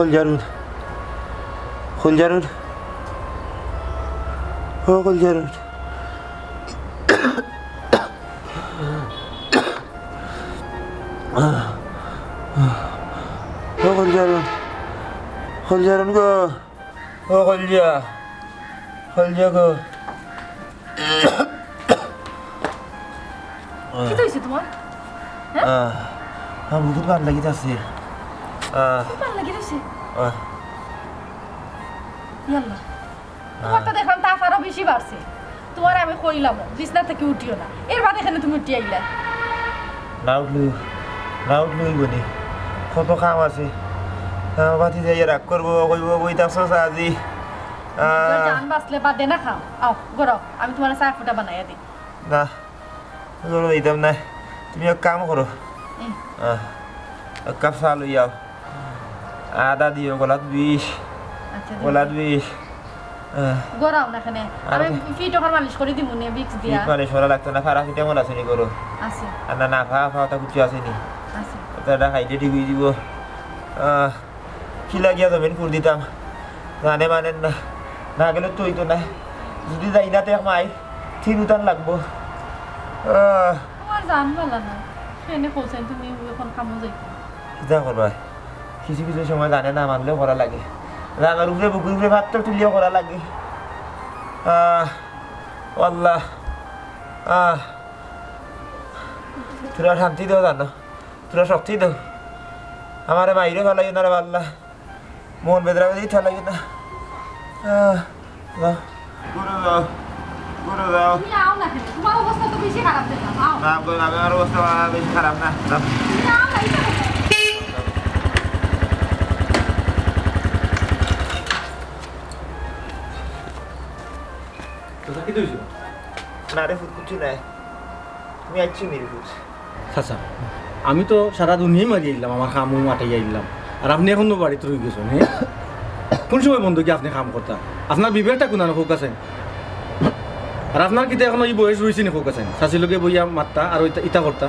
Koljarun, koljarun, koljarun. koljarun, koljarun go, kolja, kolja go. কি হইছে তোমার? হ্যাঁ বহুত ভালো লাগিতেছে। ভাল লাগি রইছে ইয়াল্লা তোমার তো দেখলাম তাপ আরো বেশি বাড়ছে। তোমার আমি কইলাম বিছনা থেকে উঠিও না, এর বাদে এখানে তুমি উঠি আইলা। না উঠলু বনি কত কাম আছে। বাতি যাই রাগ করবো কইব বইতাছ আজি। জান বাঁচলে বাদে না খাও, আও গড়াও আমি তোমার চা ফুটা বানাইয়া দিই। না দিতাম না, তুমি এক কাম করো, এক কাপ চা লই যাও, আদা দিও, গলাত বিষ, গলাত বিষ। গড়াও না এখানে আমি ফিট ওখানে মালিশ করে দিব নে বিক্স দিয়া। ফিট মালিশ করা লাগতো না, ফারা ফিটা মন আছে নি করো? আছে। আর না না ফাওতা কিছু আছে নি? আছে। ওটা খাইতে ঠিক হয়ে দিব। কি লাগিয়া যাবেন করে দিতাম, জানে মানেন না, না গেলে তো হইতো না। যদি যাই না তো মাই ঠিক উঠান লাগবো। তোমার জান ভালো না, সেনে কইছেন তুমি এখন কামো যাইতে। কিতা করবা, কিছু কিছু সময় জানে না মানলেও করা লাগে, রাঙার উপরে বুকুর উপরে ভাত তুলিও করা লাগে। আল্লাহ তোরা শান্তি দেও জানো, তোরা শক্তি দেও। আমার মাইরে ভালো লাগে না রে আল্লাহ, মন বেদরা বেদি ভালো লাগে না। গুরু দাও, গুরু দাও। তুমি আও না কেন, তোমার অবস্থা তো বেশি খারাপ দেখলাম। আও না আমার অবস্থা বেশি খারাপ না। তুমি আও না এটা তোরা কি দইছো? না রে ফুট কিছু নাই, তুমি আইছি মেরে ফুট। আচ্ছা আমি তো সারা দুনিয়ায় মারি আইলাম, আমার কামও মাটাই আইলাম, আর আপনি এখন বাড়িতে রয়ে গেছেন। হ্যাঁ কোন সময় বন্ধু কি আপনি কাম করতা? আপনার বিবেকটা কোন হোক আছেন? আর আপনার কিন্তু এখন এই বয়স রয়েছে নি হোক আছেন, শাশির লগে বইয়া মারতা আর ইটা করতা।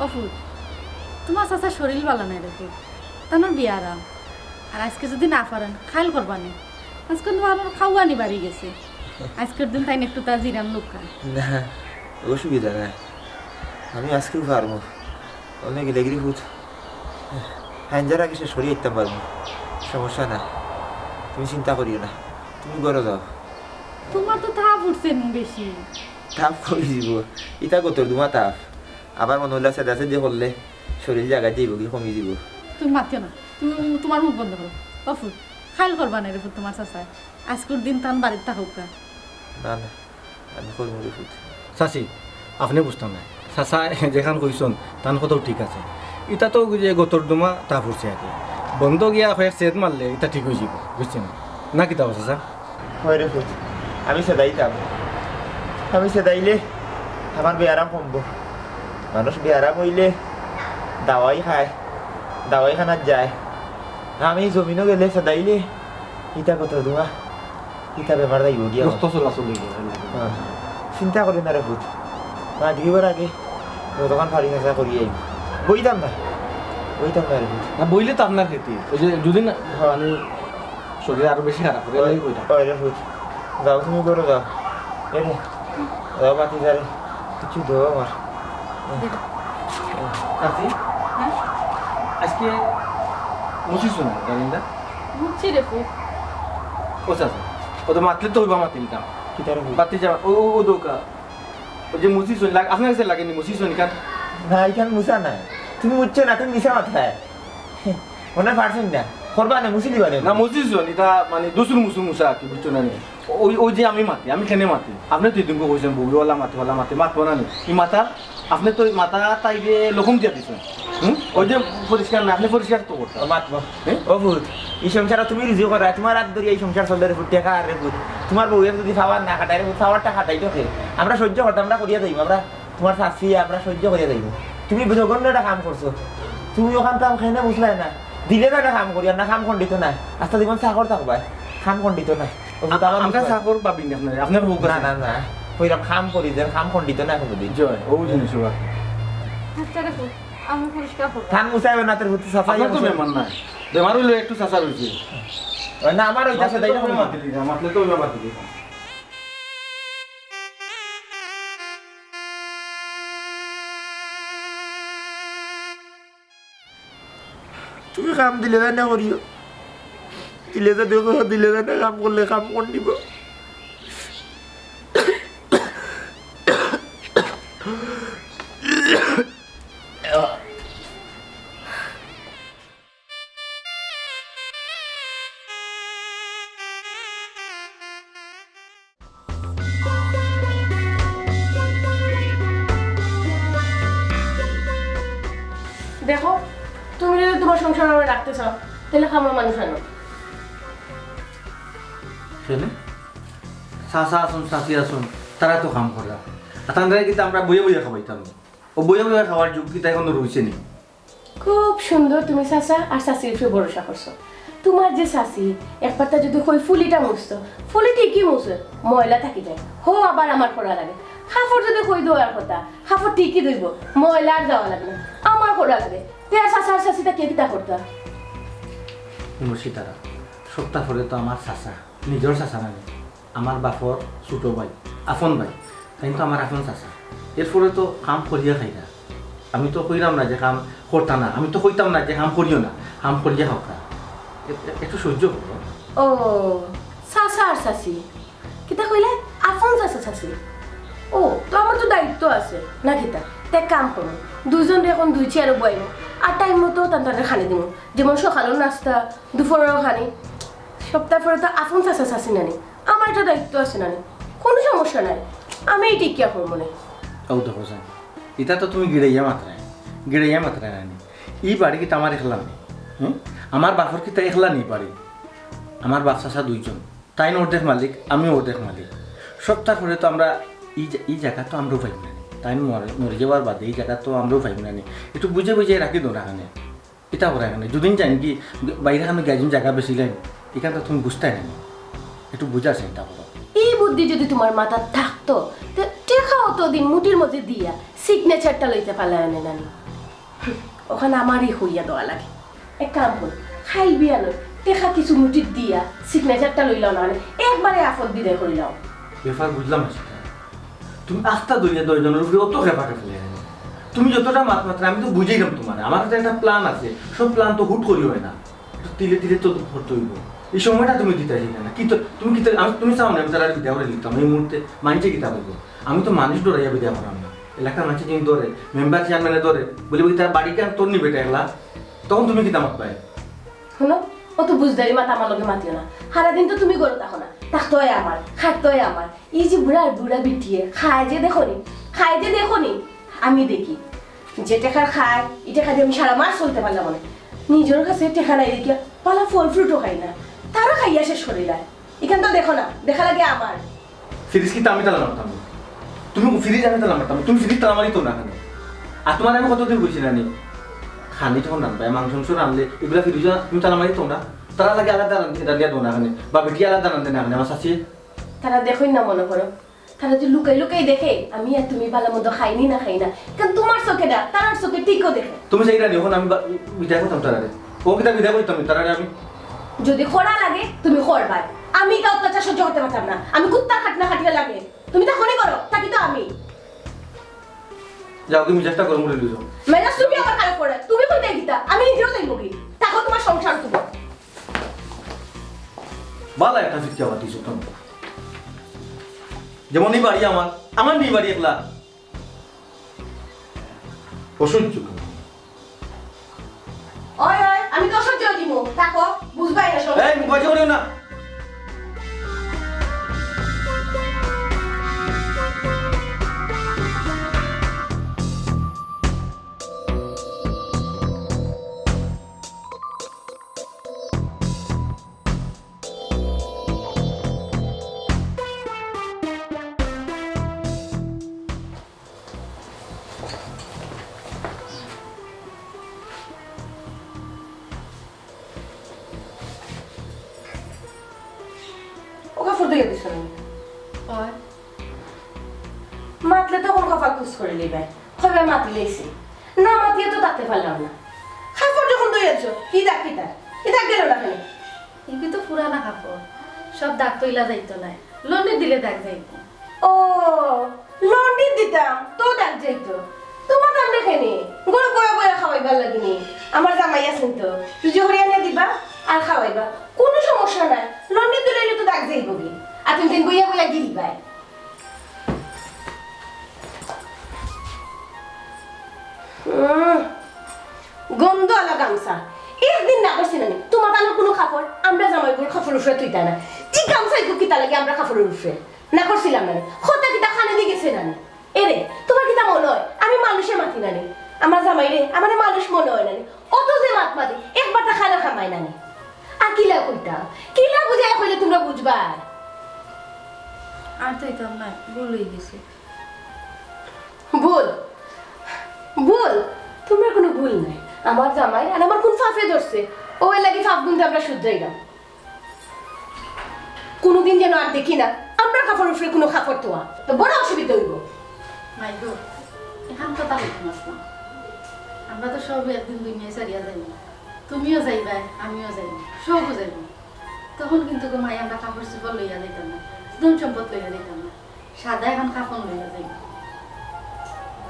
অফুট তোমার চাচার শরীর ভালো নাই রেখে তানোর বিয়ে আরাম, আর আজকে যদি না পারেন খাইল করবানি। আজকে তোমার খাওয়ানি বাড়ি গেছে, আজকের দিন তাই একটু তার জিরান লোক খায় না, অসুবিধা নাই, আমি আজকেও পারবো। অনেক লেগরি ফুট হ্যান্ডার আগে সে সরিয়ে দিতে পারবো, সমস্যা না, তুমি চিন্তা করিও না, তুমি করে দাও। তোমার তো তাপ উঠছে বেশি। তাপ করে দিব, ইটা কত তোমার তাপ আবার মনে হলে সেদা সেদি করলে শরীর জায়গায় দিব কি কমিয়ে দিব। তুমি মাতিও না, তুমি তোমার মুখ বন্ধ করো। অফুট খাইল করবা না রে ফুট তোমার চাচায়, আজকের দিন তান বাড়িতে থাকুক। না না আমি করবো রে ফুট। শাশি আপনি বুঝতাম না, চাচা যেখান কইসন তান কথাও ঠিক আছে। এটা তো যে গতর দমা তা ফুরছে আর কি, বন্ধ গিয়া হয়ে সেট মারলে এটা ঠিক হয়ে যাব, বুঝছেন না? কিতা চাচা? হয় রে ফুট, আমি সেদাইতাম, আমি সেদাইলে আমার বেয়ারাম কমবো। মানুষ বেয়ারাম হইলে দাওয়াই খায়, দাওয়াই খানার যায়। আমি জমিনও গেলে সেদাইলে ইটা কত তোমা ইটা বেমার যাইব গিয়া। চিন্তা করি না রে ভূত, মা দিবার আগে তখন ফাড়ি খাঁচা করি আইব, বইতাম না রে ভূত। না বইলে তো আপনার ক্ষতি, ওই যে যদি না মানে শরীর আরো বেশি খারাপ করে রে ভূত। যাও তুমি করো, যাও রে যাও, বাতি যারে কিছু দেবো আমার। আজকে মুছিস না জানেন না? বুঝছি রে ফুট। ও চাচা ও তো মাতলে তো হইবা মাতিলতাম, কি তার বাতি যাওয়া ও দোকা ও যে মুছিস লাগে আপনার কাছে লাগেনি মুছিস কার না, এখানে মুসা নাই, তুমি মুছছো না, তুমি মিশা মাথায় মনে পারছেন না। করবা না মুসি দিবা না মসজিদ এটা মানে দোসুর মুসুর মুসা কি বুঝছো না নি? ওই ওই যে আমি মাতি আমি কেনে মাতি আপনি তো এদিনকে কইছেন বউলা মাতি মাতবো না নি ই মাথা আপনি তো মাথা তাইলে লখম দিয়া দিছেন ওই যে পরিষ্কার না আপনি পরিষ্কার তো করতে মাতবো ও ভূত এই সংসার তুমি রিজি করা তোমার হাত ধরে এই সংসার চলবে রে ভূত টাকা আর রে ভূত তোমার বউয়ের যদি খাবার না খাটাই রে ভূত খাবারটা খাটাই তো আমরা সহ্য করতাম আমরা করিয়া যাইব আমরা তোমার শাস্তি আমরা সহ্য করিয়া যাইব তুমি জঘন্য একটা কাম করছো তুমি ওখান তো খাই না বুঝলাই না দিলে না একটা কাম করিয়া না কাম খণ্ডিত না আস্তে জীবন চাকর থাকবা খাম খণ্ডিত না আমরা চাকর পাবি না আপনার আপনার বউ না না না ওইরকম খাম করি যে খাম খণ্ডিত না কোনোদিন জয় ও জিনিস আচ্ছা দেখো আমি পরিষ্কার করবো খান মুসাইবে না তোর ভূত সাফাই আপনার তো বেমান নাই বেমার হইলে একটু চাচা রয়েছে না আমার ওইটাছে তাই না মাতলে তো বেমার দিলি তুমি কাম দিলে না করিও দিলে তো দেখো দিলে না কাম করলে কাম কোন দিব দেখো তুমি যদি তোমার সংসার আমরা রাখতে চাও তাহলে খামার মানুষ আনো শুনে চাচা আসুন চাচি আসুন তারা তো কাম করে আর তাদের কিন্তু আমরা বইয়ে বইয়ে খাওয়াইতাম ও বইয়ে বইয়ে খাওয়ার যুগ কি তাই এখনো রয়েছে নি খুব সুন্দর তুমি চাচা আর চাচির উপরে ভরসা করছো তোমার যে চাচি একবারটা যদি কই ফুলিটা মুছতো ফুলি ঠিকই মুছে ময়লা থাকি যায় হো আবার আমার করা লাগে কাপড় যদি কই দেওয়ার কথা কাপড় ঠিকই ধুইব ময়লা আর যাওয়া লাগে না আমার করা লাগে তে চাচা আর চাচিটা কে কিতা করতা মুর্শিদারা সপ্তাহ পরে তো আমার চাচা নিজের চাচা নানি আমার বাপর ছোট ভাই আপন ভাই কিন্তু আমার আপন চাচা এরপরে তো কাম করিয়া খাইরা আমি তো কইরাম না যে কাম করতা না আমি তো কইতাম না যে কাম করিও না কাম করিয়া খাওয়া একটু সহ্য করো ও চাচা আর চাচি কিতা কইলে আপন চাচা চাচি ও তো আমার তো দায়িত্ব আছে না কিতা তে কাম করো দুজন এখন দুই চেয়ারে বইব আর টাইম মতো তাদের খানি দিব যেমন সকালের নাস্তা দুপুরেরও খানি সপ্তাহ পরে তো আপন চাচা চাচি নানি আমার একটা দায়িত্ব আছে নানি কোনো সমস্যা নাই আমি এই টিকিয়া করবো না ও দেখো জান এটা তো তুমি গিড়াইয়া মাত্রায় নানি ই বাড়ি কি আমার একলা নেই আমার বাপর কি তাই একলা নেই বাড়ি আমার বাপ চাচা দুইজন তাই অর্ধেক মালিক আমি অর্ধেক মালিক সপ্তাহ পরে তো আমরা এই জায়গা তো আমরাও পাইব না তাই মরে যাওয়ার বাদে এই জায়গা তো আমরাও পাইব না একটু বুঝে বুঝে রাখি দো রাখানে এটা করে এখানে দুদিন জানি কি বাইরে আমি গাইজন জায়গা বেশি লাইন এখানটা তুমি বুঝতে না একটু বুঝা চিন্তা করো এই বুদ্ধি যদি তোমার মাথা থাকতো তো টেকা অতদিন মুটির মধ্যে দিয়া সিগনেচারটা লইতে পারলে আনে নানি ওখানে আমারই হইয়া দেওয়া লাগে এক কাম কর খাই বিয়া লই টেকা কিছু মুটির দিয়া সিগনেচারটা লইলাও না একবারে আফত বিদায় করিলাও ব্যাপার বুঝলাম না সেটা তুমি আস্থা দইয়া দশজনের উপরে অত খেপাকে ফেলে তুমি যতটা মাত্রা আমি তো বুঝেই গেলাম তোমার আমার কাছে একটা প্ল্যান আছে সব প্ল্যান তো হুট করি হয় না তিলে তিলে তো করতে হইব এই সময়টা তুমি দিতে চাইলে না কি তো তুমি কি তুমি চাও না আমি তারা বিদ্যা করে লিখতাম এই মুহূর্তে মানছে কিতা বলবো আমি তো মানুষ ডরাইয়া বিদ্যা করাম না এলাকার মানুষ যিনি ধরে মেম্বার চেয়ারম্যানে ধরে বলি তার বাড়িকে তোর নিবে এটা একলা তখন তুমি কিতা মাত পাই শোনো অত বুঝদারি মাথা আমার লগে মাতিও না সারাদিন তো তুমি করো তখন না থাকতোই আমার খাটতোই আমার এই যে বুড়া বিটিয়ে খায় যে দেখো নি আমি দেখি যে টেকার খায় এই টেকা দিয়ে আমি সারা মাস চলতে পারলাম মানে নিজের কাছে টেকা নাই দেখিয়া পালা ফল ফ্রুটও খাই না তারা খাইয়া শেষ করে দেয় এখান তো দেখো না দেখা লাগে আমার ফ্রিজ কি আমি তালা মারতাম তুমি ফ্রিজ আমি তালা মারতাম তুমি ফ্রিজ তালা মারি তো না কেন আর তোমার আমি কতদিন বুঝছি না খানি যখন রান্না মাংস মাংস রানলে এগুলা ফ্রিজ তুমি তালা মারি তোমরা তারা লাগে আলাদা রান্ধিয়া দো না কেন বা বেটি আলাদা রান্ধে না আমার শাশি তারা দেখোই না মনে করো তারা যে লুকাই দেখে আমি আর তুমি ভালো মন্দ খাইনি না খাই না কারণ তোমার চোখে না তার চোখে ঠিকও দেখে তুমি সেইটা নিও আমি বিদায় করতাম তারারে ও কিতা বিদায় করতাম তারারে আমি যদি খোড়া লাগে তুমি খড়বাই আমি তা অত্যাচার সহ্য করতে পারতাম না আমি কুত্তা খাটনা খাটিয়ে লাগে তুমি তা খনি করো তাকি তো আমি যাও কি মিজাজটা গরম করে দিছো মেজাজ তুমি আমার খারাপ করে তুমি কই দেই গিতা আমি নিজেও যাইব কি তাকো তোমার সংসার করব বালা একটা শিক্ষা দিছো তুমি যেমন এই বাড়ি আমার নেই বাড়ি একলা অসহ্য ওই আমি তো সহ্য দিব তাকো বুঝবাই না সব এই মুখ করিও না ও কাপড় দিয়ে দিছ না হয় মাতলে তখন কপাল খুশ করে নিবে হবে মাতি লেছি না মাতিয়ে তো তাতে পারলাম না কাপড় যখন দইয়াছ কি দাগ গেল না কেন এগুলো তো পুরানা কাপড় সব দাগ তৈলা যাইতো না লন্ডে দিলে দাগ যাইতো ও লন্ডি দিতাম তো দাগ যাইতো তোমার দাম রেখে নি গরু বয়া বয়া খাওয়াইবার লাগিনি আমার জামাই আছেন তো সুজি হরিয়ানা দিবা আর খাওয়াইবা কোনো সমস্যা নাই লন্ডি দিলে তো দাগ যাইব কি আর তুমি দিন বইয়া বইয়া গিরিবাই গন্ধ আলা গামছা একদিন না করছি না তোমার তাহলে কোনো কাপড় আমরা জামাইগুলোর কাপড় উঠে তুইতা না এই গামছাই কিতা লাগে আমরা কাপড়ের উঠে না করছিলাম না হতা কিতা খানে দিয়ে গেছে না এরে তোমার কিতা মনে হয় আমি মানুষে মাতি না আমার জামাই রে আমার মানুষ মনে হয় না অত যে মাত মাতি একবারটা খানা খামাই না আর কিলা কইতা কিলা বুঝাই কইলে তোমরা বুঝবা আর তো এটা না ভুল হয়ে গেছে ভুল ভুল তোমরা কোনো ভুল নাই আমার জামাই আর আমার কোন ফাফে ধরছে ওই লাগি ফাফ গুনতে আমরা শুধরাই না কোনোদিন যেন আর দেখি না আমরা কাপড় উপরে কোনো কাপড় তোয়া তো বড় অসুবিধা হইব মাই গো এখান কথা হইতে না আমরা তো সব একদিন দুনিয়ায় সারিয়া যাইব তুমিও যাইবা আমিও যাইব সবও যাইব তখন কিন্তু গো মাই আমরা কাপড় চোপড় লইয়া যাইতাম না ধন সম্পদ লইয়া যাইতাম না সাদা এখন কাপড় লইয়া যাইব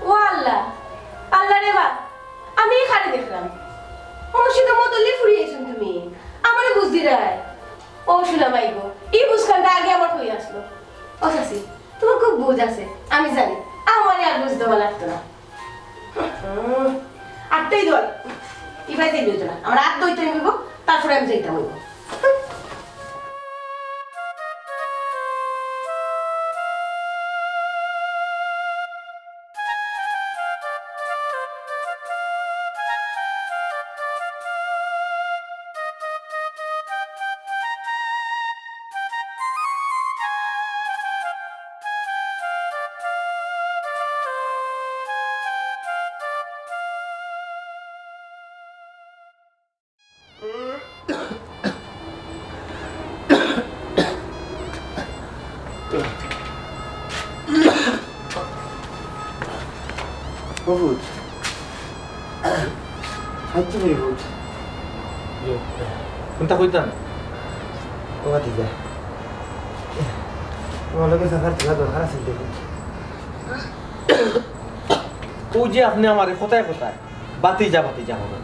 ও আল্লাহ আল্লাহ রে বা আমি এখানে দেখলাম আমার সাথে মতলি ফুরিয়েছেন তুমি আমারে বুঝদি রায় ও শুনা মাইগো এই বুঝখানটা আগে আমার কই আসলো ও শাসি তোমার খুব বুঝ আছে আমি জানি আমারে আর বুঝ দেওয়া লাগতো না আটটাই দল ইবাই যাইবে তো না আমার আট দইতে হইব তারপরে আমি যাইতাম হইব বহুত হাইতে মেরে বহুত কোনটা কইতাম ও দিদা তোমার লোকের সাফার তোলা দরকার আছে দেখুন ও যে আপনি আমার কোথায় বাতি যা হবে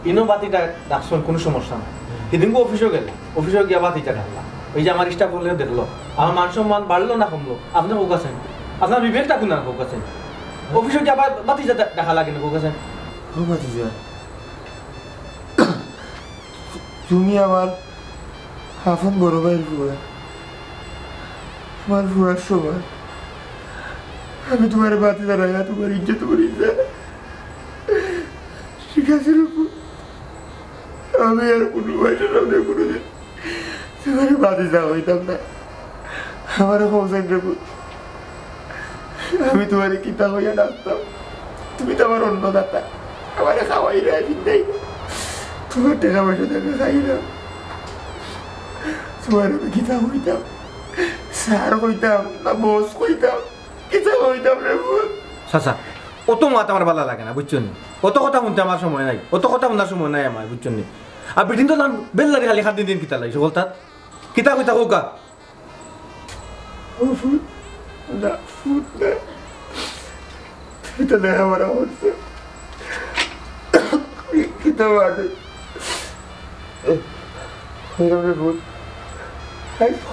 ইনো বাতিটা ডাকছেন কোনো সমস্যা নাই সেদিন অফিসে গেলে অফিসে গিয়া বাতিটা ডাকলাম ওই যে আমার স্টাফ হলে দেখলো আমার মান সম্মান বাড়লো না কমলো আপনি হোক আছেন আপনার বিবেকটা কোন হোক আছেন অফিসে গিয়ে আবার বাতিটা দেখা লাগে না হোক আছেন ও ভাতিজা তুমি আমার আপন বড় ভাইয়ের বুয়া আমার বুয়ার সময় আমি তোমার বাতি দাঁড়াইয়া তোমার ইজ্জত করি ঠিক আছে রূপু আমি আর কোনো ভাইটার সামনে কোনোদিন তোমার বাতি যা হইতাম না আমার হোসেন রূপু আমি তোমার কিতা হইয়া ডাকতাম তুমি তো আমার অন্নদাতা আমার খাওয়াই রে দেই তোমার টাকা পয়সা টাকা খাই না তোমার আমি কিতা হইতাম স্যার হইতাম না বস হইতাম কিতা হইতাম রে বোন চাচা অত মাত আমার ভালো লাগে না বুঝছেন অত কথা শুনতে আমার সময় নাই অত কথা শোনার সময় নাই আমার বুঝছেন আর বিদিন তো বেল্লারি খালি খাত দিন কিতা লাগছে বলতা কিতা কইতা কৌকা ও ফুট না ফুট না কিতা দেয় আমার হচ্ছে কিতা বাদে হইলাম রে বোন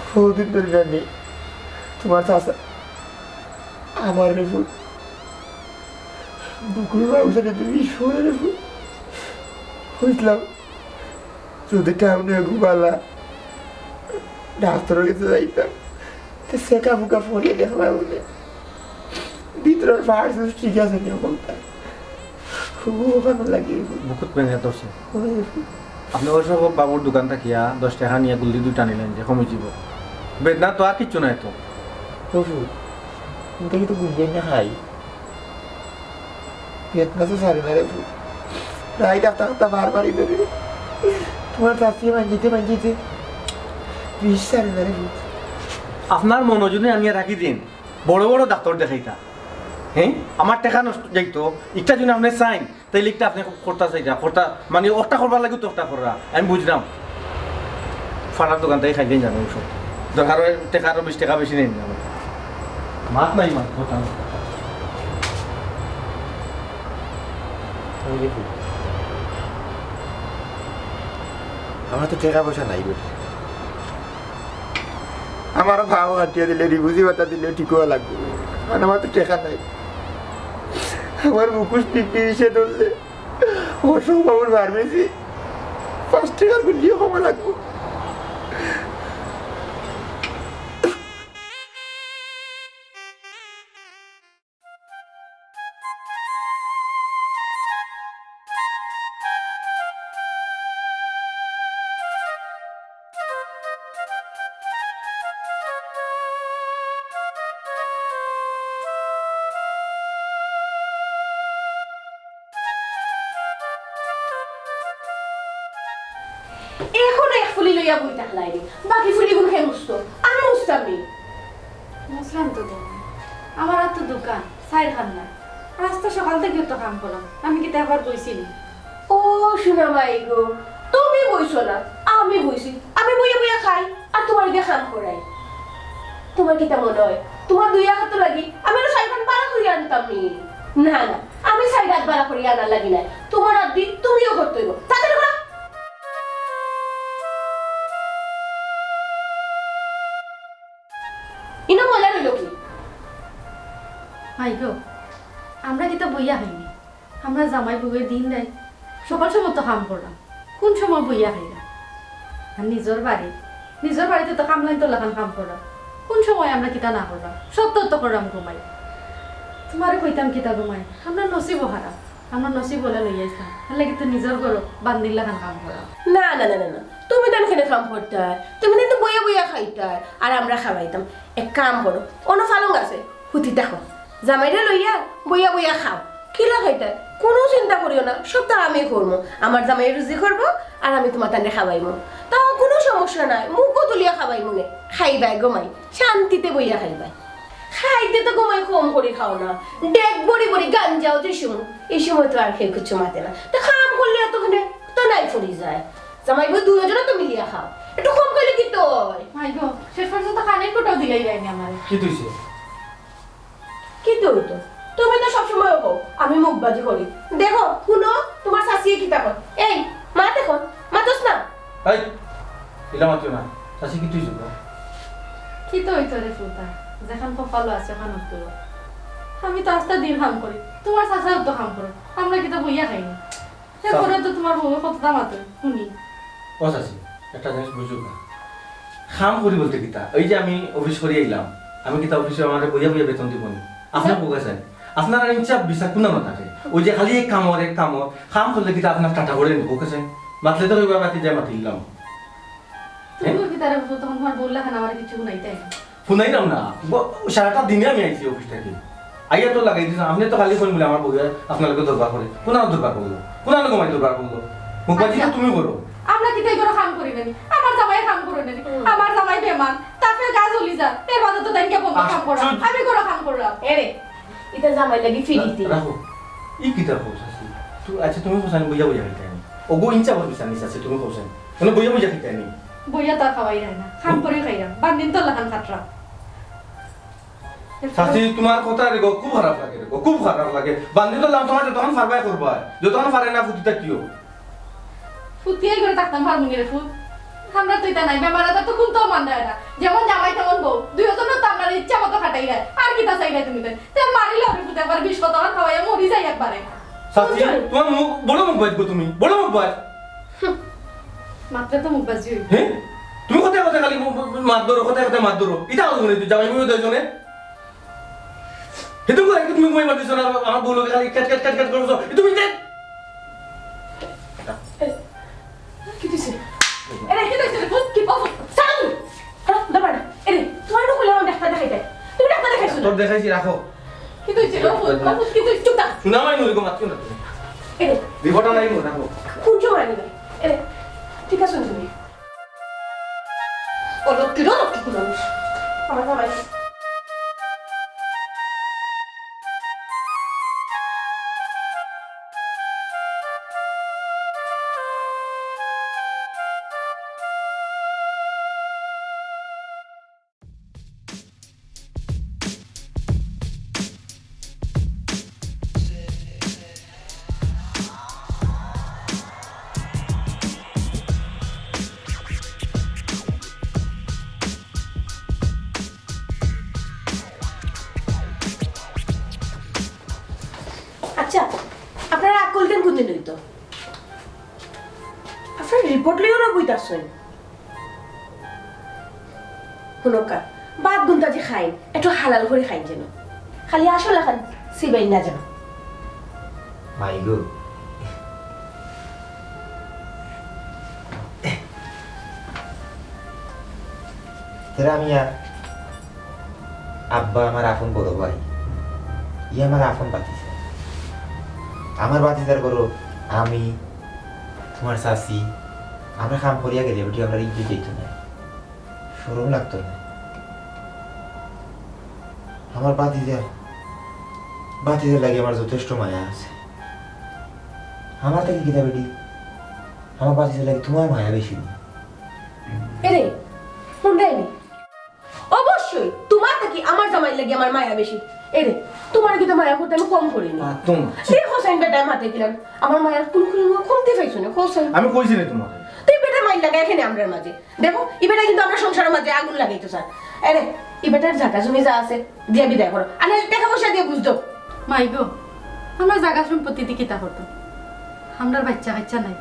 বহুদিন ধরে জানি তোমার চাষা আমার রে বোন বুকুর ব্যবসাটা তুমি শোনে রে বোন বুঝলাম যদি টাউনে ঘুমালা ডাক্তারের কাছে যাইতাম তো সেকা মুখা ফোনে দেখলা বলে ভিতরের ফার্স ঠিক আছে নি বলতা খুব ভালো লাগে বুকুত পেনে ধরছে আপনি ওই সব বাবুর দোকান থাকিয়া 10 টাকা নিয়ে গুলি দুইটা নিলেন যে কমে যাব বেদনা তো আর কিচ্ছু নাই তো প্রভু দেখি তো গুঞ্জে না খাই বেদনা তো সারি না রে প্রভু প্রায় ডাক্তার বারবারই ধরে তোমার চাষি মাঞ্জিতে বিষ সারি না রে প্রভু আপনার মনোযোগে আনিয়া রাখি দিন বড় বড় ডাক্তার দেখাইতা হ্যাঁ আমার টাকা নষ্ট যাইতো একটা যদি আপনি চাইন তাই লিখতে আপনি করতে চাইতা করতা মানে ওটা করবার লাগে তো ওটা করা আমি বুঝলাম ফাটার দোকান থেকে খাইলেন জানো ওসব দরকার টাকা আরো 20 টাকা বেশি নেন যাবে মাত নাই মাত কথা আমার তো টাকা পয়সা নাই বেটা আমার ভাও হাঁটিয়ে দিলে রিবুজি বাতা দিলে ঠিকও লাগবে মানে আমার তো টাকা নাই আমার মুখোশ টিপি এসে ধরলে অসম বাবুর বার বেশি 5 টাকার গুলিও কমা লাগবো এখন এক ফুলি লইয়া বই থাকলাই রে বাকি ফুলিগুলো খেয়ে মুছতো আমি মুছতামই মুসলাম তো দেন আমার আর তো দোকান সাইড খান না রাস্তা সকাল থেকে তো কাম করলাম আমি কি একবার বইছিনি ও শোনা মাই গো তুমি বইছো না আমি বইছি আমি বইয়া বইয়া খাই আর তোমার দিয়ে কাম করাই তোমার কি তেমন হয় তোমার দুই হাত লাগি আমি তো সাইড বাড়া করিয়া আনতাম নি না না আমি সাইড হাত বাড়া করিয়া আনার লাগি না তোমার হাত দি তুমিও করতে হইব তাড়াতাড়ি করো ইনো মজা রইল কি ভাই গো আমরা কি তো বইয়া খাইনি আমরা জামাই বউয়ের দিন নাই সকাল সময় তো কাম করলাম কোন সময় বইয়া খাইলাম আর নিজের বাড়িতে তো কামলাইন তো লাগান কাম করলাম কোন সময় আমরা কিতা না করলাম সত্য তো করলাম ঘুমাই তোমারে কইতাম কিতা ঘুমাই আমরা নসিব হারা আমরা নসিব বলে লইয়াইছিলাম তাহলে কিন্তু নিজের ঘর বান্দির লাগান কাম করা না না না না না তুমি তো এখানে কাম করতে তুমি কিন্তু বইয়া বইয়া খাইতে আর আমরা খাওয়াইতাম এক কাম করো অন্য ফালং আছে হুতি দেখো জামাইটা লইয়া বইয়া বইয়া খাও কি লাগাইতে কোনো চিন্তা করিও না সবটা আমি করবো আমার জামাই রুজি করবো আর আমি তোমার তান্ডে খাওয়াইমো তাও কোনো সমস্যা নাই মুখও তুলিয়া খাওয়াইমো নে খাইবাই গমাই শান্তিতে বইয়া খাইবাই খাইতে তো গমাই কম করে খাও না ডেক বড়ি বড়ি গান যাও যে সময় এই সময় তো আর খেয়ে কিছু মাতে না তা খাম করলে এতক্ষণে তো নাই ফুরি যায় জামাই বই দুজনে তো মিলিয়া খাও একটু কম করলে কি তো ভাই গো শেষ পর্যন্ত কানের কোটাও দিলাই যায়নি আমার কি তুইছে কি তো হইতো তুমি তো সবসময় হো আমি মুখবাজি করি দেখো শুনো তোমার শাশিয়ে কি তাকো এই মা দেখো মা দোস না এই ইলা মাতিও না চাচি কি তুইছে গো কি তো হইতো রে ফুলতা যেখান কপালো আছে ওখান তো আমি তো আস্তে দিন কাম করি তোমার চাচাও তো কাম করো আমরা কি তো বইয়া খাইনি এরপরে তো তোমার বউ কত দাম আছে শুনি ও চাচি একটা জিনিস বুঝো না খাম করি বলতে কিতা ওই যে আমি অফিস করে আইলাম আমি কিতা অফিসে আমার বইয়া বইয়া বেতন দিব না আপনার বুক আছে আপনার আর ইচ্ছা বিশ্বাস কোন না থাকে ওই যে খালি এক কামর খাম করলে কিতা আপনার টাটা করে নিব বুক আছে মাতলে তো কইবা মাতি যায় মাতিলাম তুমি কি তারে তখন তোমার বললা কেন আমার কিছু নাই তাই শুনাইলাম না সারাটা দিনে আমি আইছি অফিস থেকে আইয়া তো লাগাই দিয়েছেন আপনি তো খালি ফোন বলে আমার বউয়া আপনাকে দরকার করে কোন দরকার করলো কোন ঘুমাই দরকার করলো মুখবাজি তো তুমি করো আমরা কি তাই করে কাম করি নানি আমার জামাই কাম করে নানি আমার জামাই বেমান তারপরে গাছ হলি যা এর বাদে তো তাইকে বন্ধ কাম করা আমি করে কাম করলাম এরে এটা জামাই লাগি ফিরিতি রাখো ই কিতা কইছ আছে তুই আচ্ছা তুমি কোসানি বইয়া বইয়া খাইতে নি ওগো ইনচা বল বিসানি আছে তুমি কোসানি মানে বইয়া বইয়া খাইতে নি বইয়া তা খাওয়াই যায় না কাম করে খাইলাম বান্দিন তো লাগান খাটরা সাথী তোমার কথা রে গো খুব খারাপ লাগে রে গো খুব খারাপ লাগে বান্দি তো লাম তোমার যতক্ষণ ফারবাই করবা যতক্ষণ ফারে না ফুটিটা কিও ফুটিয়াই করে থাকতাম হারমোনি রে ফুট আমরা তো এটা নাই বেমারাটা তো কোন তো মান দেয় না যেমন জামাই তেমন বউ দুইজনের তো আপনার ইচ্ছা মতো খাটাই যায় আর কি তা চাই না তুমি তো মারিলে হবে ফুটে একবার 20 কত আর খাওয়াইয়া মরি যাই একবারে সাথী তোমার মুখ বড় মুখ বাজবো তুমি বড় মুখ বাজ মাত্র তো মুখ বাজি হইব হ্যাঁ তুমি কোথায় কোথায় খালি মাত ধরো কোথায় কোথায় মাত ধরো এটা হলো না তুই জামাই বউ দুজনে হেতু করে তুমি মই মাত দিছ না আমার বউ লোকে খালি কাট কাট কাট কাট করছো তুমি কে কি দিছে এরে কি দিছে ফুট কি পাবো সাম হ্যাঁ দাবার এরে তোমার তো কইলাম ডাক্তার দেখাইতে তুমি ডাক্তার দেখাইছো তোর দেখাইছি রাখো কি দিছে ফুট কি দিছে চুপ থাক শোনা মাই নুরি মাত কেন তুমি এরে বিপদটা নাই মো রাখো কোন সময় নিবে এরে ঠিক আছে তুমি ও লক্ষ্মী মানুষ আমার জামাই আচ্ছা আপনারা আকল কেন কোন দিন হইতো আপনার রিপোর্ট লইও না বইতাছেন হুনকা বাদ গুন্তা যে খাই একটু হালাল করে খাই যেন খালি আসলে খান সিবাই না যেন মাই গো তেরা আমি আব্বা আমার আপন বড় ভাই আমার আপন বাতিছে আমার বাতিদার করো আমি তোমার শাশি আমরা কাম করিয়া গেলে বেটি আমরা ইজ্জত দিত না শরম লাগতো না আমার বাতিদার লাগে আমার যথেষ্ট মায়া আছে আমার থেকে কিতা বেটি আমার বাতিদার লাগে তোমার মায়া বেশি এরে শুনরাইনি অবশ্যই তোমার থেকে আমার জামাই লাগে আমার মায়া বেশি এরে তোমার কি তো মায়া করতে আমি কম করিনি তুমি এই হোসেন বেটা মাতে গেলেন আমার মায়ার কোন কমতে পাইছো না হোসেন আমি কইছি না তোমাকে তুই বেটা মাইল লাগা এখানে আমরার মাঝে দেখো এই বেটা কিন্তু আমরা সংসারের মাঝে আগুন লাগাইতো স্যার আরে এই বেটার ঝাঁটা জমি যা আছে দিয়ে বিদায় করো আরে টাকা পয়সা দিয়ে বুঝতো মাই গো আমরা জায়গা সম্পত্তি দিকে তা হতো আমরা বাচ্চা কাচ্চা নাই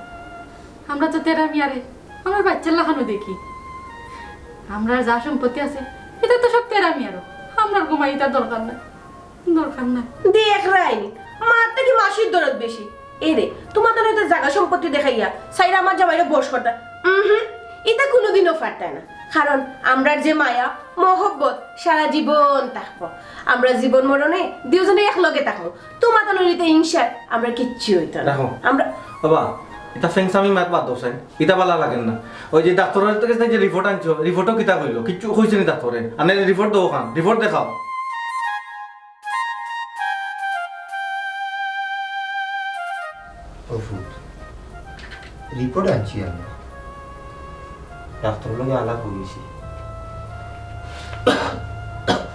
আমরা তো তেরা মিয়ারে আমার বাচ্চার লাহানো দেখি আমরা যা সম্পত্তি আছে এটা তো সব তেরা মিয়ারও আমরা ঘুমাই তার দরকার নাই দেখ রাইনি মার থেকে মাসির দরদ বেশি এরে তোমাদের হয়তো জায়গা সম্পত্তি দেখাইয়া সাইরা আমার জামাইরে বস করতা এটা কোনোদিনও ফাটায় না কারণ আমরা যে মায়া মহব্বত সারা জীবন থাকবো আমরা জীবন মরণে দুজনে একলগে থাকবো তোমাদের নইতে হিংসা আমরা কিচ্ছু হইতো না আমরা বাবা এটা ফেংসামি মাত বাদ দোসেন এটা বালা লাগেন না ওই যে ডাক্তারের থেকে যে রিপোর্ট আনছো রিপোর্টও কিতা কইলো কিচ্ছু কইছে নি ডাক্তারে আনে রিপোর্ট দাও খান রিপোর্ট দেখাও ওষুধ রিপোর্ট আনছি আমি ডাক্তার লগে আলাপ করেছি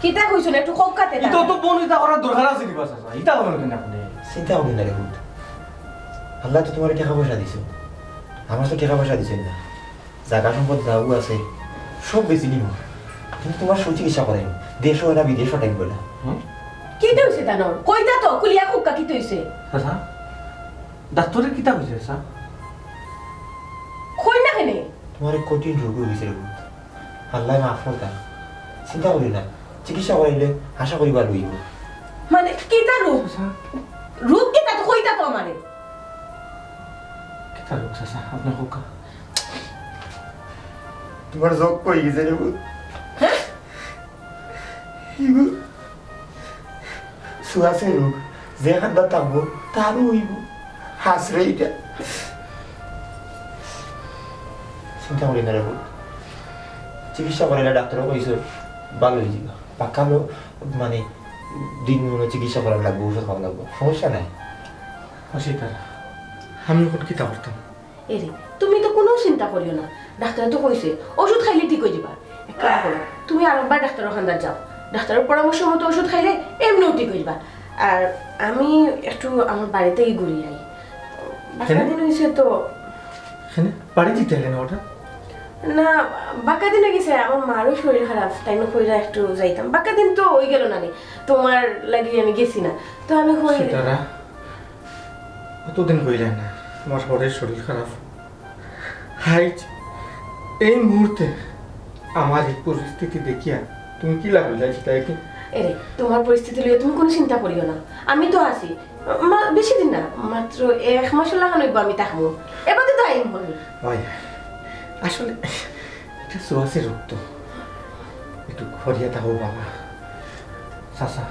কিতা কইছো না একটু কোক কাটে এটা তো বোন এটা করার দরকার আছে দিবা চাচা এটা হবে কেন আপনি চিন্তা করবেন না রে বুধ আল্লাহ তো তোমার টাকা পয়সা দিছে আমার তো টাকা পয়সা দিছে না জায়গা সম্পদ যাও আছে সব বেশি নিব কিন্তু তোমার সুচিকিৎসা করেন দেশ হয় না বিদেশ টাইম বলে কি হইছে জানো কইতা তো কুলিয়া কোক কি হইছে চাচা ডাক্তারের কিতা কইছে স্যার কই না কেনে তোমার কঠিন রোগ হয়েছে রে বুধ আল্লাহ মাফ করতা চিন্তা করি না চিকিৎসা করাইলে আশা করিবা লইব মানে কিতা রোগ রোগ কিতা তো কইতা তো আমারে কিতা রোগ চাচা আপনি হোকা তোমার যোগ কই গেছে রে বুধ হ্যাঁ সুয়াসে রোগ যে হাত থাকবো তারও হইব হাসরে এটা চিন্তা করি না রে বুধ চিকিৎসা করাইলে ডাক্তারও কইছে ভালো হয়ে যাবে পাকালো মানে দিন মনে চিকিৎসা করা লাগবে ওষুধ খাওয়া লাগবে সমস্যা নাই সেটা আমি এখন কিতা করতাম এরে তুমি তো কোনো চিন্তা করিও না ডাক্তার তো কইছে ওষুধ খাইলে ঠিক হয়ে যাবা এক কাজ করো তুমি আরেকবার ডাক্তারের ওখানে যাও ডাক্তারের পরামর্শ মতো ওষুধ খাইলে এমনিও ঠিক হয়ে যাবা আর আমি একটু আমার বাড়িতেই ঘুরি আই বাকা দিন হয়েছে তো বাড়ি দিতে গেলেন ওটা না বাকা দিনে গেছে আমার মারও শরীর খারাপ তাই না কইরা একটু যাইতাম বাকা দিন তো ওই গেল না তোমার লাগি আমি গেছি না তো আমি কই কতদিন হইলেন না আমার শরীর খারাপ হাইট এই মুহূর্তে আমার এই পরিস্থিতি দেখিয়া তুমি কি লাগবে যাই সেটা একটু এরে তোমার পরিস্থিতি লইয়া তুমি কোনো চিন্তা করিও না, আমি তো আছি। বেশি দিন না, মাত্র 1 মাস লাগানো হইব আমি থাকবো, এবার তো আইন হল। হয় আসলে এটা সোয়াশে রক্ত একটু খরিয়া থাকো বাবা। চাচা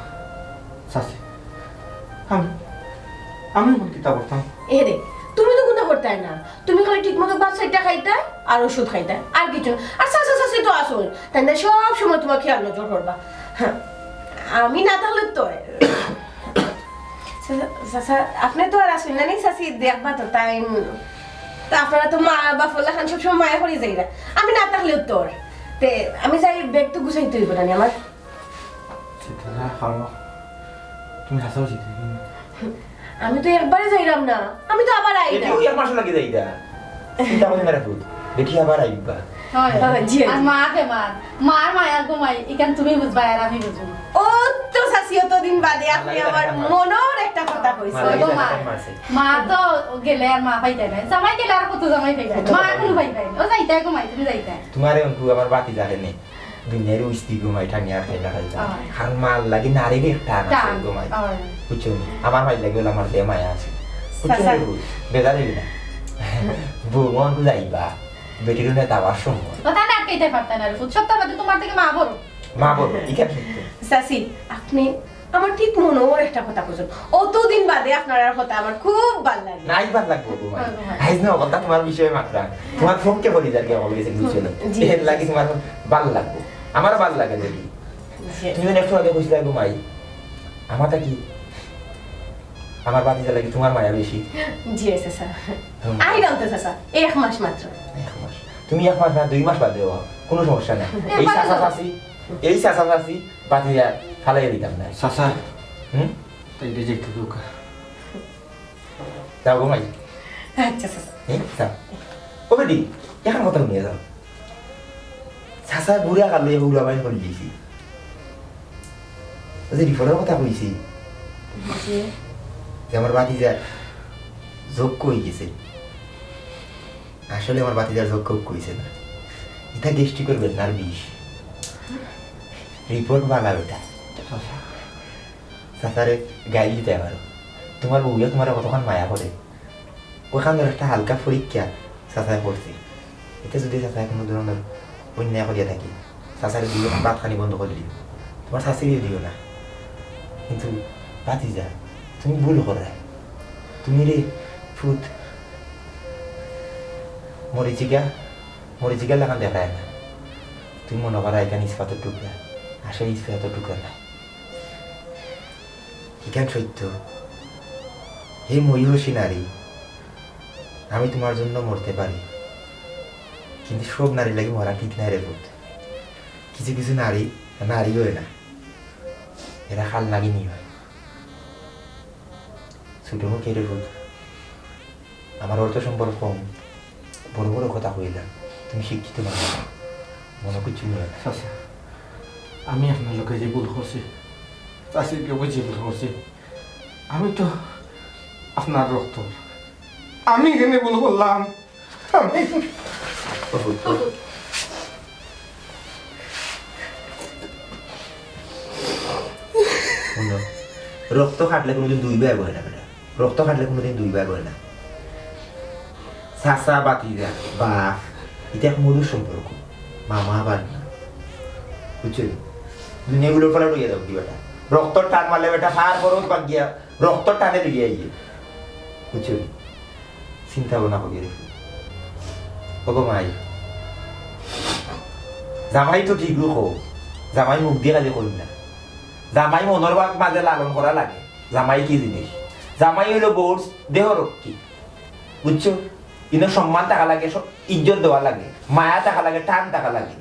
চাচি আমি আমি মন কিতা করতাম। এরে তুমি তো কোনো করতাই না, তুমি খালি ঠিক মতো বাচ্চাটা খাইতাই আর ওষুধ খাইতাই, আর কিছু না। আর চাচা চাচি তো আসুন, তাই না সব সময় তোমার খেয়াল নজর করবা। হ্যাঁ, আমি না তাহলে তো চাচা আপনি তো আর আসুন না, চাচি দেখবা তো তাই। তা আপনারা তো মা বাপলা খান সবসময় মায়া করে যাই না, আমি না থাকলেও তোর তে আমি যাই ব্যাগ তো গুছাইতে হইব না আমার। তুমি হাসাও জিতে আমি তো একবারে যাইলাম না, আমি তো আবার আইলাম। এটি ওই আমার লাগে যাইদা চিন্তা করি না রাখুন দেখি আবার আইবা। আর মাকে মার মায়ার ঘুমাই এখান তুমি বুঝবা আর আমি বুঝবো। ও তো শাসি অতদিন বাদে আপনি আমার মনের একটা কথা কইছেন। মা তো গেলে আর মা পাইতে নাই, জামাই গেলে আর কত জামাই পাইবে, মা কোনো পাইবে না। ও যাইতে ঘুমাই, তুমি যাইতে তোমারে অঙ্কু আমার বাতি জানে নে দুনিয়ার উস্তি ঘুমাই ঠানিয়া খাইলা খাইলা হার মাল লাগি নারীর একটা আছে ঘুমাই বুঝছো আমার মাই লাগে আমার দে মায়া আছে বুঝছো বেদারি না বউন কো যাইবা বেটির না দাবার সময় কথা না আটকাইতে পারতে না রে সত্য বাদে তোমার থেকে মা বড় ইকা সত্য শাসি আপনি আমার ঠিক মনের একটা কথা কইছেন, অতদিন বাদে আপনার কথা আমার খুব ভালো লাগে। নাই ভাল লাগবো ঘুমাই আইজ না কথা তোমার বিষয়ে মাত্রা তোমার ফোনকে বলি যার কি বলে গেছে বুঝছো না এর লাগি তোমার ভাল লাগবো আমার ভাল লাগে দেখি তুমি যেন একটু আগে বুঝলে ঘুমাই আমারটা কি আমার বাতি লাগে তোমার মায়া বেশি। জি স্যার আই রাউতে স্যার 1 মাস মাত্র। 1 মাস তুমি 1 মাস না 2 মাস বাদ দেওয়া কোনো সমস্যা নাই। এই চাচা চাচি বাতি ফালাই দিতাম না চাচা হুম তাই এটা যে একটু দুঃখ যাও ঘুমাই। আচ্ছা স্যার যাও ও বেটি এখন কথা নিয়ে যাও চাচা বুড়া কালো বুড়া বাইন করে দিয়েছি যে রিপোর্টের কথা কইছি যে আমার বাতিজার যোগ্য হয়ে গেছে। আসলে আমার বাতিজার যোগ্য কইছে না, এটা গেস্টি করবেন না 20 রিপোর্ট বালা বেটা চাচারে গাইল দিতে পারো। তোমার বউয়া তোমার কতক্ষণ মায়া করে ওখান ধরে একটা হালকা পরীক্ষা চাচায় করছে। এতে যদি চাচায় কোনো ধরনের অন্যায় করিয়া থাকি চাচারে দিও ভাত খানি বন্ধ করে দিও, তোমার শাশুড়িও দিও না। কিন্তু বাতিজা তুমি ভুল করে তুমি রে ফুট মরিচিকা লাগান দেখায় না। তুমি মনে করা এখানে ইস্পাতের টুকরা আসলে ইস্পাতের টুকরা না। এখান সত্য হে মহিষী নারী আমি তোমার জন্য মরতে পারি, কিন্তু সব নারী লাগে মরা ঠিক নাই রে ফুট। কিছু কিছু নারী হয় না, এরা খাল নাগিনি হয়। ছোট মুখে রে ফুট আমার অর্থ সম্পর্ক কম, বড় বড় কথা কইলাম তুমি শিক্ষিত মানুষ মনে কিছু নয়। চাচা আমি আপনার লোকে যে ভুল করছি চাষিকে বুঝে ভুল করছি, আমি তো আপনার রক্ত আমি এখানে ভুল করলাম। রক্ত খাটলে কোনোদিন 2 ভাগ হয় না বেটা, রক্ত খাটলে কোনোদিন 2 ভাগ হয় না। চাচা বাতিজা বাপ এটা এক মধুর সম্পর্ক, মামা বান না বুঝছো। দুনিয়াগুলোর ফলে রইয়া যাও কি বেটা, রক্তর টান মারলে বেটা হার বড় বাদ গিয়া রক্তর টানে রইয়া গিয়ে বুঝছো। চিন্তা ভাবনা করি রেখে ওগো মাই জামাই তো ঠিক রুখো, জামাই মুখ দিয়ে কাজে করি না। জামাই মনের ভাগ মাঝে লালন করা লাগে। জামাই কি জিনিস, জামাই হইলো বউর দেহ রক্ষী বুঝছো। কিন্তু সম্মান টাকা লাগে, ইজ্জত দেওয়া লাগে, মায়া টাকা লাগে, টান টাকা লাগে।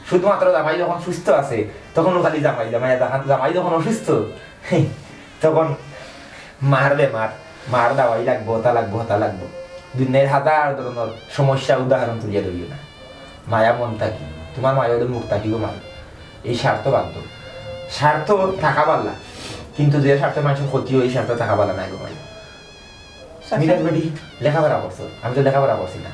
শুধুমাত্র জামাই যখন সুস্থ আছে তখন খালি জামাই জামাই যখন অসুস্থ তখন মার দাওয়াই লাগবো, হতা লাগবো। দুনিয়ার হাজার ধরনের সমস্যা উদাহরণ তুলিয়া ধরিও না। মায়া মন থাকি তোমার মায়ের মুখ থাকিব মায় এই স্বার্থ বাধ্য। স্বার্থ থাকা পারলা, কিন্তু যে স্বার্থে মানুষের ক্ষতি হয় এই স্বার্থ থাকা পারলা নাই গো মাই। মিরাজ বেটি লেখাপড়া করছো, আমি তো লেখাপড়া করছি না।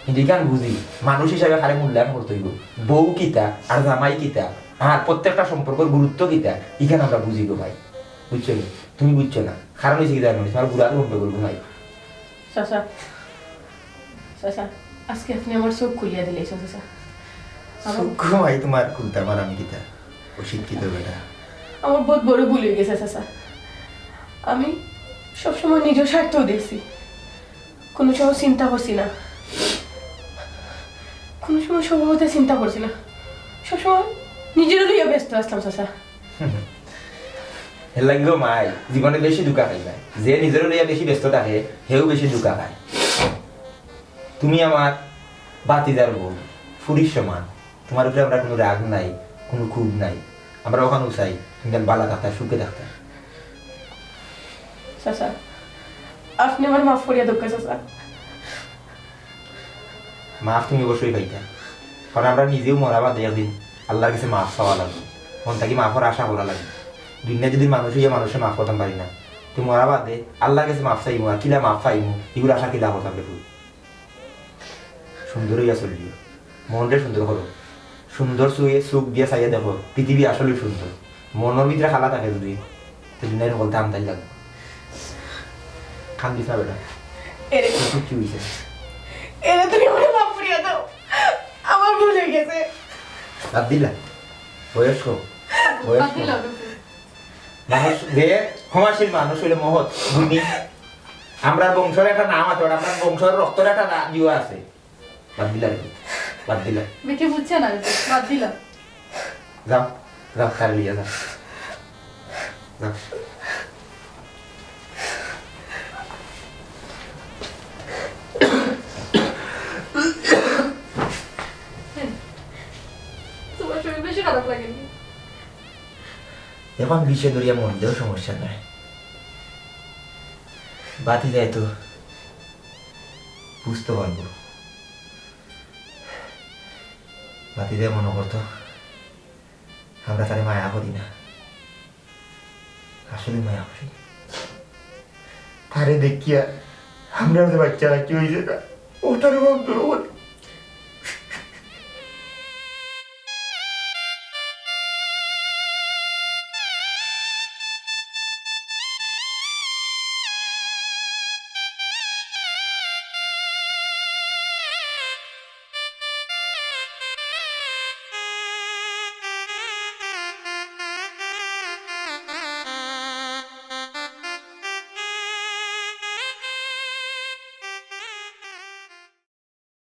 কিন্তু এখান বুঝি মানুষ হিসাবে খালি মূল্যায়ন করতে হইব বউ কিতা আর জামাই কিতা আর প্রত্যেকটা সম্পর্কের গুরুত্ব কিতা এখানে আমরা বুঝি গো ভাই বুঝছো নি? তুমি বুঝছো না কারণ হয়েছে কি জানো তোমার বুড়ার বন্ধ করবো ভাই চাচা চাচা আজকে আপনি আমার চোখ খুলিয়া দিলেছেন চাচা সুখ ভাই তোমার খুলতে আমার আমি কিতা অশিক্ষিত বেটা আমার বহুত বড় ভুল হয়ে গেছে চাচা আমি সবসময় নিজের স্বার্থ দেখছি কোনো সময় চিন্তা করছি না কোনো সময় স্বভাবতে চিন্তা করছি না সবসময় নিজেরও লইয়া ব্যস্ত আসলাম চাচা এর লাগলেও মাই জীবনে বেশি দুঃখা খাই ভাই যে নিজের লইয়া বেশি ব্যস্ত থাকে সেও বেশি দুঃখা খায় তুমি আমার বাতিদার বউ ফুরির সমান তোমার উপরে আমরা কোনো রাগ নাই কোনো ক্ষোভ নাই আমরা ওখানে চাই তুমি বালা থাকতা সুখে থাকতা চাচা আপনি আমার মাফ করিয়া দোকা চাচা মাফ তুমি অবশ্যই পাইতা কারণ আমরা নিজেও মরা বাদে একদিন আল্লাহর কাছে মাফ পাওয়া লাগবে মন থাকি মাফের আশা করা লাগবে দুনিয়া যদি মানুষ হইয়া মানুষের মাফ করতাম পারি না তুমি মরা বাদে আল্লাহর কাছে মাফ চাইবো আর কিলা মাফ পাইবো এগুলো আশা কিলা করতাম দেখো সুন্দর হইয়া চলিও মনটা সুন্দর করো সুন্দর চুয়ে চোখ দিয়ে চাইয়া দেখো পৃথিবী আসলে সুন্দর মনের ভিতরে খালা থাকে যদি দুনিয়ার সকল দাম তাই লাগবে খান দিস না বেটা এরে কি হয়েছে এরে তুমি আমার মাফ করিয়া দাও আমার ভুল হয়ে গেছে বাদ দিলা বয়স্ক বয়স্ক মানুষ যে ক্ষমাশীল মানুষ হইলে মহৎ গুণী আমরা বংশের একটা নাম আছে আমরা বংশের রক্তের একটা ইয়ে আছে বাদ দিলা রে বাদ দিলা বেটি বুঝছে না রে, বাদ দিলাম যাও যাও খালি লিয়া যাও যাও তোমার শরীর বেশি খারাপ লাগেনি এখন বিষয় ধরিয়া মন দেও সমস্যা নাই বাতি যায় তো বুঝতে পারবো বাতি যায় মনে করতো আমরা তারে মায়া করি না আসলে মায়া করি তারে দেখিয়া আমরা বাচ্চারা কি হয়েছে না ওটার বন্ধু